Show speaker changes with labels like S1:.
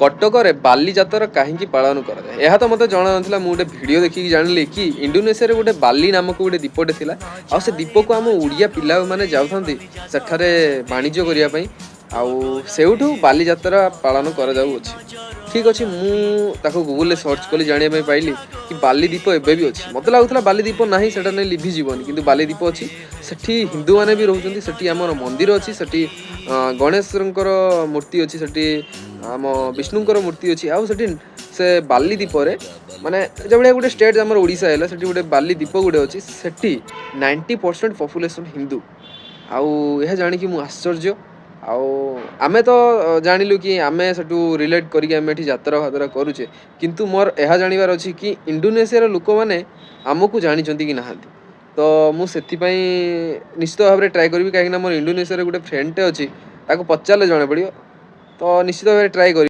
S1: କଟକରେ ବାଲିଯାତ୍ରା କାହିଁକି ପାଳନ କରାଯାଏ ଏହା ତ ମୋତେ ଜଣା ନଥିଲା। ମୁଁ ଗୋଟେ ଭିଡ଼ିଓ ଦେଖିକି ଜାଣିଲି କି ଇଣ୍ଡୋନେସିଆରେ ଗୋଟେ ବାଲି ନାମକ ଗୋଟେ ଦ୍ୱୀପଟେ ଥିଲା। ଆଉ ସେ ଦ୍ୱୀପକୁ ଆମ ଓଡ଼ିଆ ପିଲାମାନେ ଯାଉଥାନ୍ତି ସେଠାରେ ବାଣିଜ୍ୟ କରିବା ପାଇଁ। ଆଉ ସେଇଠୁ ବାଲିଯାତ୍ରା ପାଳନ କରାଯାଉଅଛି। ଠିକ୍ ଅଛି, ମୁଁ ତାକୁ ଗୁଗୁଲରେ ସର୍ଚ୍ଚ କଲି, ଜାଣିବା ପାଇଁ ପାଇଲି କି ବାଲିଦ୍ୱୀପ ଏବେ ବି ଅଛି। ମୋତେ ଲାଗୁଥିଲା ବାଲିଦ୍ୱୀପ ନାହିଁ, ସେଟା ନେଇ ଲିଭିଯିବନି, କିନ୍ତୁ ବାଲିଦ୍ୱୀପ ଅଛି। ସେଠି ହିନ୍ଦୁମାନେ ବି ରହୁଛନ୍ତି। ସେଠି ଆମର ମନ୍ଦିର ଅଛି, ସେଠି ଗଣେଶଙ୍କର ମୂର୍ତ୍ତି ଅଛି, ସେଠି ଆମ ବିଷ୍ଣୁଙ୍କର ମୂର୍ତ୍ତି ଅଛି। ଆଉ ସେଠି ସେ ବାଲିଦ୍ୱୀପରେ ମାନେ ଯେଭଳିଆ ଗୋଟେ ଷ୍ଟେଟ୍ ଆମର ଓଡ଼ିଶା ହେଲା, ସେଠି ଗୋଟେ ବାଲିଦ୍ୱୀପ ଗୋଟେ ଅଛି। ସେଠି 90% ପପୁଲେସନ୍ ହିନ୍ଦୁ। ଆଉ ଏହା ଜାଣିକି ମୁଁ ଆଶ୍ଚର୍ଯ୍ୟ। ଆଉ ଆମେ ତ ଜାଣିଲୁ କି ଆମେ ସେଠୁ ରିଲେଟ୍ କରିକି ଆମେ ଏଠି ଯାତ୍ରା ଫାତ୍ରା କରୁଛେ, କିନ୍ତୁ ମୋର ଏହା ଜାଣିବାର ଅଛି କି ଇଣ୍ଡୋନେସିଆର ଲୋକମାନେ ଆମକୁ ଜାଣିଛନ୍ତି କି ନାହାନ୍ତି। ତ ମୁଁ ସେଥିପାଇଁ ନିଶ୍ଚିତ ଭାବରେ ଟ୍ରାଏ କରିବି, କାହିଁକିନା ମୋର ଇଣ୍ଡୋନେସିଆରେ ଗୋଟେ ଫ୍ରେଣ୍ଡଟେ ଅଛି, ତାକୁ ପଚାରିଲେ ଜଣାପଡ଼ିବ। ତ ନିଶ୍ଚିତ ଭାବରେ ଟ୍ରାଏ କରିବି।